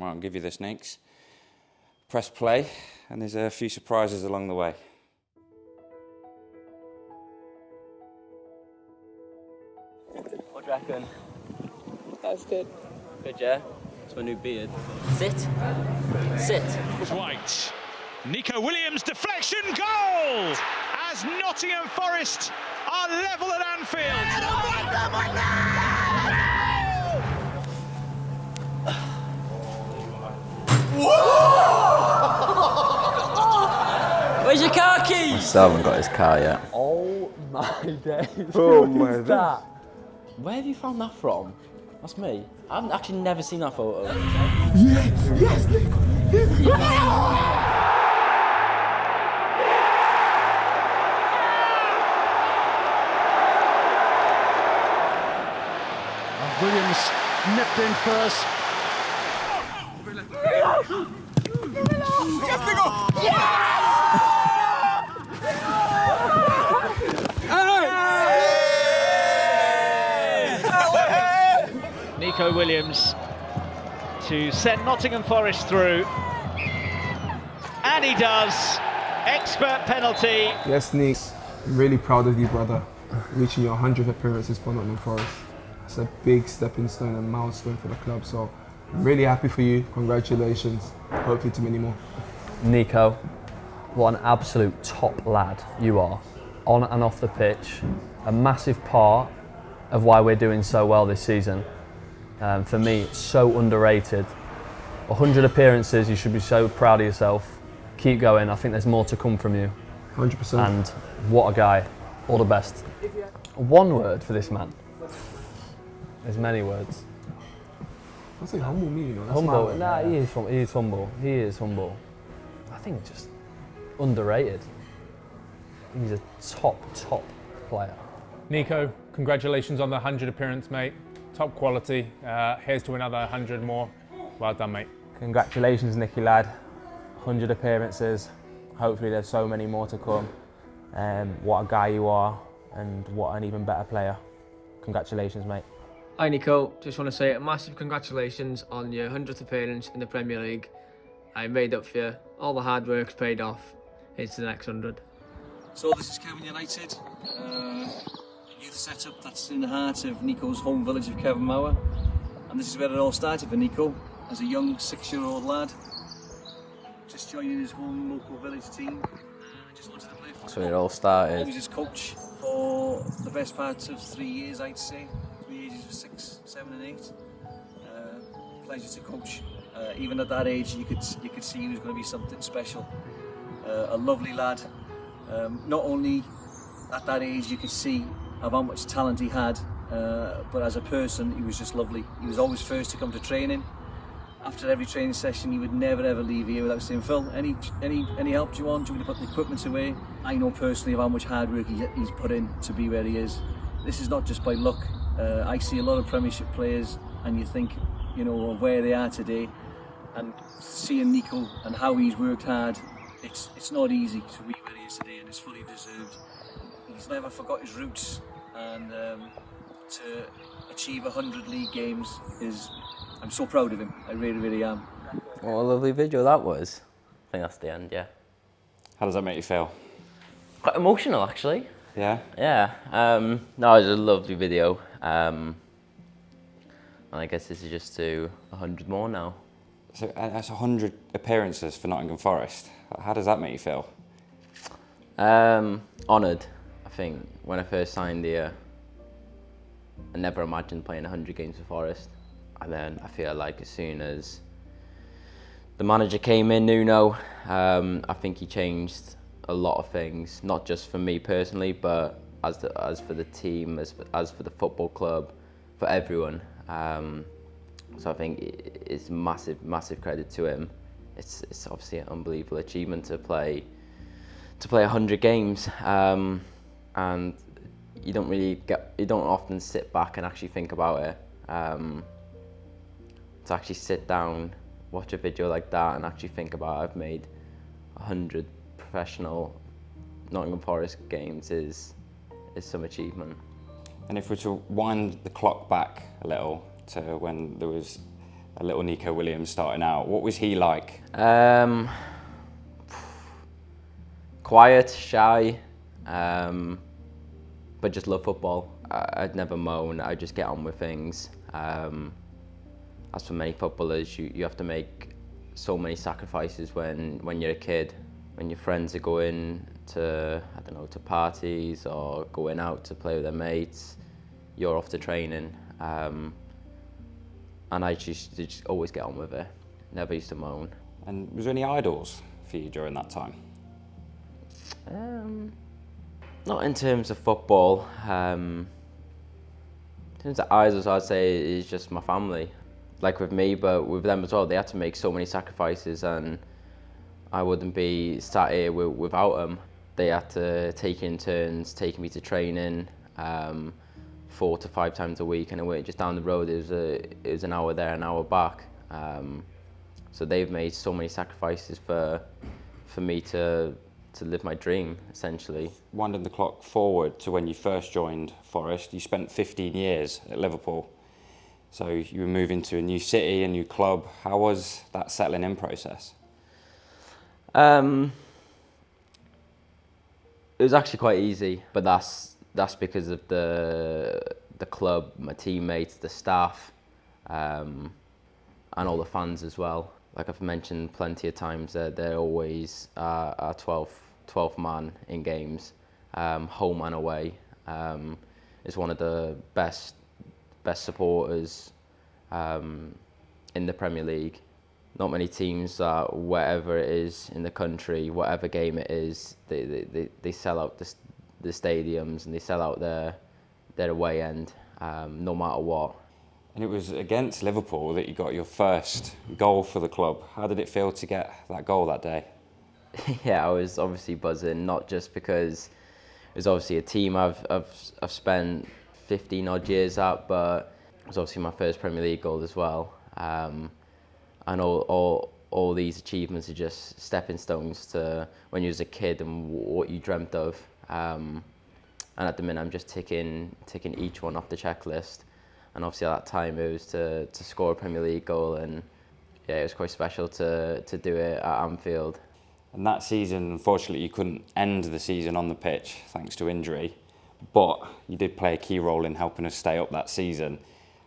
Right, I'll give you the sneaks. Press play, and there's a few surprises along the way. What do you reckon? That's good. Good, yeah? It's my new beard. Sit. Sit. White. Neco Williams deflection goal! As Nottingham Forest are level at Anfield. Where's your car keys? Still haven't got his car yet. Oh my days. Oh my days. That? Where have you found that from? That's me. I've actually never seen that photo. Yes! Williams nipped in first. Yes, Nico! Neco Williams to send Nottingham Forest through. And he does. Expert penalty. Yes, Nick, I'm really proud of you, brother. Reaching your 100th appearances for Nottingham Forest. It's a big stepping stone and milestone for the club, so I'm really happy for you. Congratulations. Hopefully to many more. Neco, what an absolute top lad you are, on and off the pitch. A massive part of why we're doing so well this season. For me, it's so underrated. 100 appearances, you should be so proud of yourself. Keep going, I think there's more to come from you. 100%. And what a guy, all the best. One word for this man. There's many words. I say humble me, you know. That's Humble, my nah, word. he is humble. He is humble. I think just underrated. He's a top player. Neco, congratulations on the 100 appearance, mate. Top quality. Here's to another 100 more. Well done, mate. Congratulations, Nicky lad. 100 appearances. Hopefully there's so many more to come. What a guy you are, and what an even better player. Congratulations, mate. Hi Nico, just want to say a massive congratulations on your 100th appearance in the Premier League. I made up for you. All the hard work's paid off. Here's to the next 100. So this is Kevin United, youth setup that's in the heart of Nico's home village of Kevin, and this is where it all started for Neco as a young 6-year-old lad, just joining his home local village team. Just wanted to play football. That's where it all started. I was his coach for the best part of 3 years, I'd say. 3 ages of 6, 7 and 8. Pleasure to coach. Even at that age, you could see he was going to be something special. A lovely lad. Not only at that age you could see of how much talent he had, but as a person he was just lovely. He was always first to come to training. After every training session he would never ever leave here without saying, Phil, any help do you want? Do you want me to put the equipment away? I know personally of how much hard work he's put in to be where he is. This is not just by luck. I see a lot of Premiership players and you think, you know, of where they are today, and seeing Neco and how he's worked hard, it's not easy to be where he is today, and it's fully deserved. He's never forgot his roots, and to achieve 100 league games I'm so proud of him. I really am. What a lovely video that was. I think that's the end, yeah. How does that make you feel? Quite emotional, actually. Yeah? Yeah. No, it was a lovely video. And I guess this is just to 100 more now. So that's 100 appearances for Nottingham Forest. How does that make you feel? Honoured. I think when I first signed here, I never imagined playing 100 games for Forest. And then I feel like as soon as the manager came in, Nuno, I think he changed a lot of things, not just for me personally, but as for the team, as for the football club, for everyone. So I think it's massive credit to him. It's obviously an unbelievable achievement to play 100 games, and you don't often sit back and actually think about it. To actually sit down, watch a video like that, and actually think about I've made 100 professional Nottingham Forest games is some achievement. And if we were to wind the clock back a little to when there was a little Neco Williams starting out. What was he like? Quiet, shy, but just love football. I'd never moan, I'd just get on with things. As for many footballers, you have to make so many sacrifices when you're a kid. When your friends are going to, I don't know, to parties or going out to play with their mates, you're off to training. And I just always get on with it. Never used to moan. And was there any idols for you during that time? Not in terms of football. In terms of idols, I'd say it's just my family. Like with me, but with them as well, they had to make so many sacrifices, and I wouldn't be sat here without them. They had to take in turns, taking me to training 4 to 5 times a week, and it went just down the road. It was an hour there, an hour back. So they've made so many sacrifices for me to live my dream, essentially. Winding the clock forward to when you first joined Forest, you spent 15 years at Liverpool. So you were moving to a new city, a new club. How was that settling in process? It was actually quite easy, but that's because of the club, my teammates, the staff, and all the fans as well. Like I've mentioned plenty of times, they're always our 12th man in games, home and away. Is one of the best supporters in the Premier League. Not many teams that, wherever it is in the country, whatever game it is, they sell out the stadiums and they sell out their away end, no matter what. And it was against Liverpool that you got your first goal for the club. How did it feel to get that goal that day? Yeah, I was obviously buzzing, not just because it was obviously a team I've spent 15 odd years at, but it was obviously my first Premier League goal as well. And all these achievements are just stepping stones to when you was a kid and what you dreamt of. And at the minute, I'm just ticking each one off the checklist. And obviously at that time, it was to score a Premier League goal, and yeah, it was quite special to do it at Anfield. And that season, unfortunately, you couldn't end the season on the pitch thanks to injury, but you did play a key role in helping us stay up that season.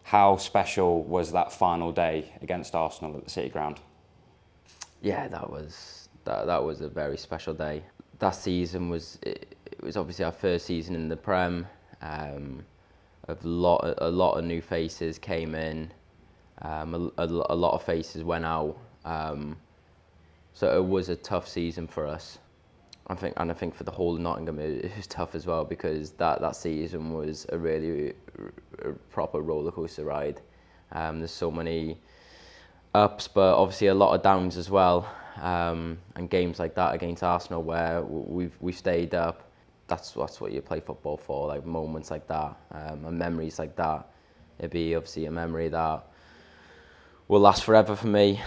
How special was that final day against Arsenal at the City Ground? Yeah, that was a very special day. That season was obviously our first season in the Prem. A lot of new faces came in. A lot of faces went out. So it was a tough season for us. I think for the whole of Nottingham it was tough as well, because that season was a really proper roller coaster ride. There's so many ups, but obviously a lot of downs as well. And games like that against Arsenal, where we stayed up, that's what you play football for. Like moments like that, and memories like that. It'd be obviously a memory that will last forever for me.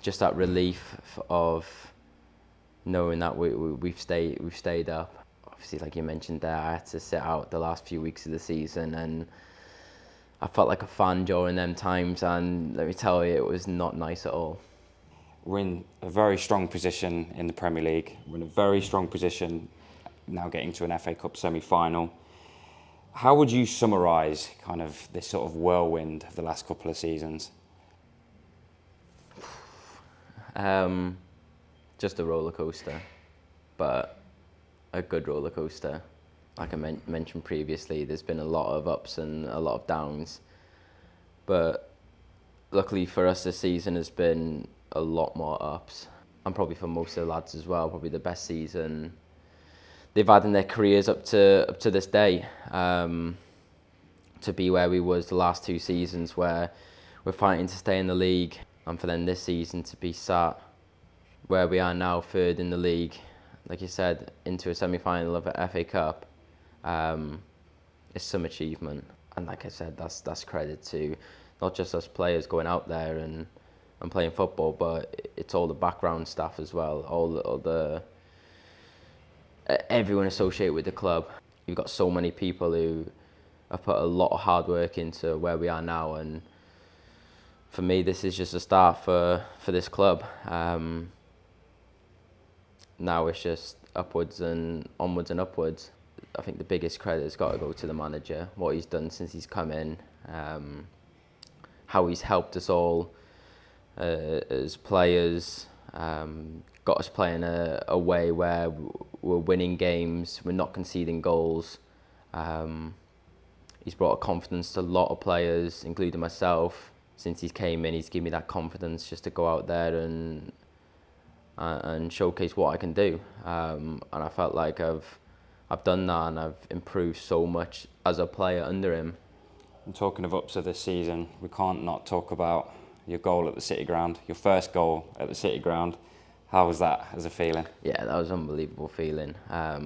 Just that relief of knowing that we've stayed up. Obviously, like you mentioned there, I had to sit out the last few weeks of the season, and I felt like a fan during them times, and let me tell you, it was not nice at all. We're in a very strong position in the Premier League. We're in a very strong position now getting to an FA Cup semi-final. How would you summarise kind of this sort of whirlwind of the last couple of seasons? Just a roller coaster, but a good roller coaster. Like I mentioned previously, there's been a lot of ups and a lot of downs, but luckily for us this season has been a lot more ups, and probably for most of the lads as well, probably the best season they've had in their careers up to this day. To be where we was the last 2 seasons, where we're fighting to stay in the league, and for then this season to be sat where we are now, 3rd in the league, like you said, into a semi-final of a FA Cup, is some achievement. And like I said, that's credit to not just us players going out there and playing football, but it's all the background staff as well, all the everyone associated with the club. You've got so many people who have put a lot of hard work into where we are now, and for me, this is just a start for this club. Now it's just upwards and onwards and upwards. I think the biggest credit's got to go to the manager, what he's done since he's come in, how he's helped us all as players, got us playing a way where we're winning games, we're not conceding goals. He's brought a confidence to a lot of players, including myself. Since he's came in, he's given me that confidence just to go out there and showcase what I can do. And I felt like I've done that, and I've improved so much as a player under him. And talking of ups of this season, we can't not talk about your goal at the City Ground, your first goal at the City Ground. How was that as a feeling? Yeah, that was an unbelievable feeling. I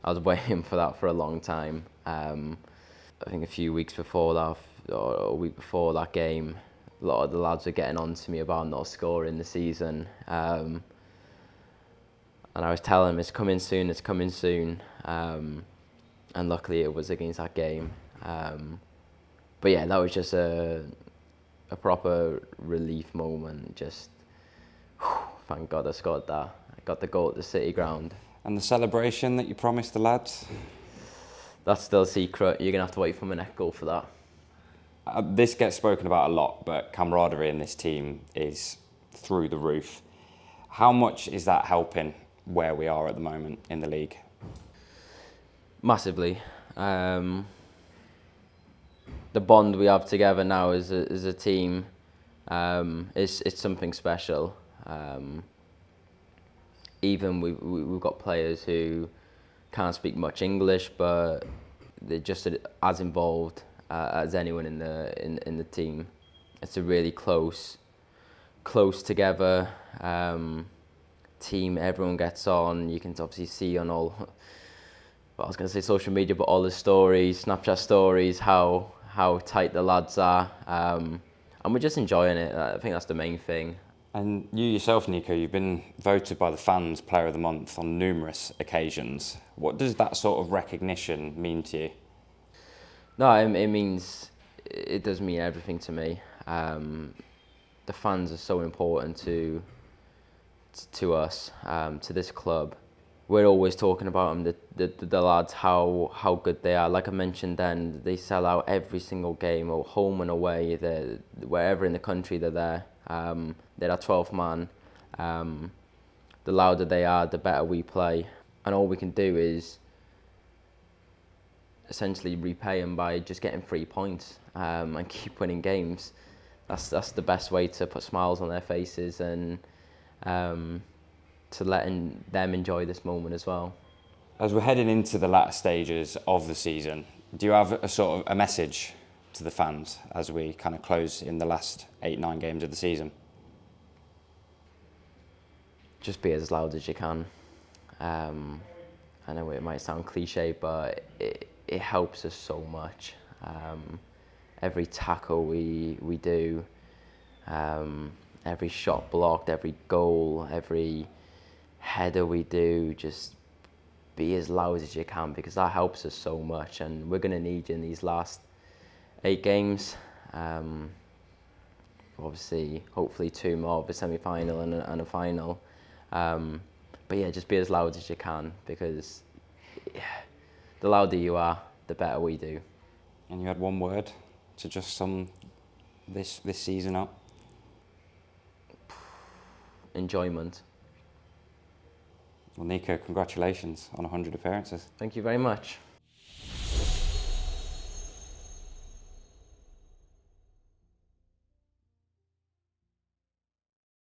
was waiting for that for a long time. I think a few weeks before that, or a week before that game, a lot of the lads were getting on to me about not scoring the season. And I was telling them, it's coming soon, it's coming soon. And luckily it was against that game. But yeah, that was just a proper relief moment. Just, thank God I scored that. I got the goal at the City Ground. And the celebration that you promised the lads? That's still a secret. You're going to have to wait for my next goal for that. This gets spoken about a lot, but camaraderie in this team is through the roof. How much is that helping where we are at the moment in the league? Massively. The bond we have together now as a team it's something special. Even we've got players who can't speak much English, but they're just as involved as anyone in the team. It's a really close together team. Everyone gets on. You can obviously see on all, well, I was going to say social media, but all the stories, Snapchat stories, how tight the lads are, and we're just enjoying it. I think that's the main thing. And you yourself, Neco, you've been voted by the fans Player of the Month on numerous occasions. What does that sort of recognition mean to you? No, it does mean everything to me. The fans are so important to us, to this club. We're always talking about them, the lads, how good they are. Like I mentioned then, they sell out every single game, or home and away. Wherever in the country they're there. They're our 12th man. The louder they are, the better we play. And all we can do is essentially repay them by just getting 3 points and keep winning games. That's the best way to put smiles on their faces and to letting them enjoy this moment as well. As we're heading into the latter stages of the season, do you have a sort of a message to the fans as we kind of close in the last 8-9 games of the season? Just be as loud as you can. I know it might sound cliche, but it helps us so much. Every tackle we do, every shot blocked, every goal, every header we do, just be as loud as you can, because that helps us so much, and we're going to need you in these last 8 games. Obviously, hopefully 2 more, a semi-final and a final. But yeah, just be as loud as you can, because the louder you are, the better we do. And you had one word to just sum this season up? Enjoyment. Well, Neco, congratulations on 100 appearances. Thank you very much.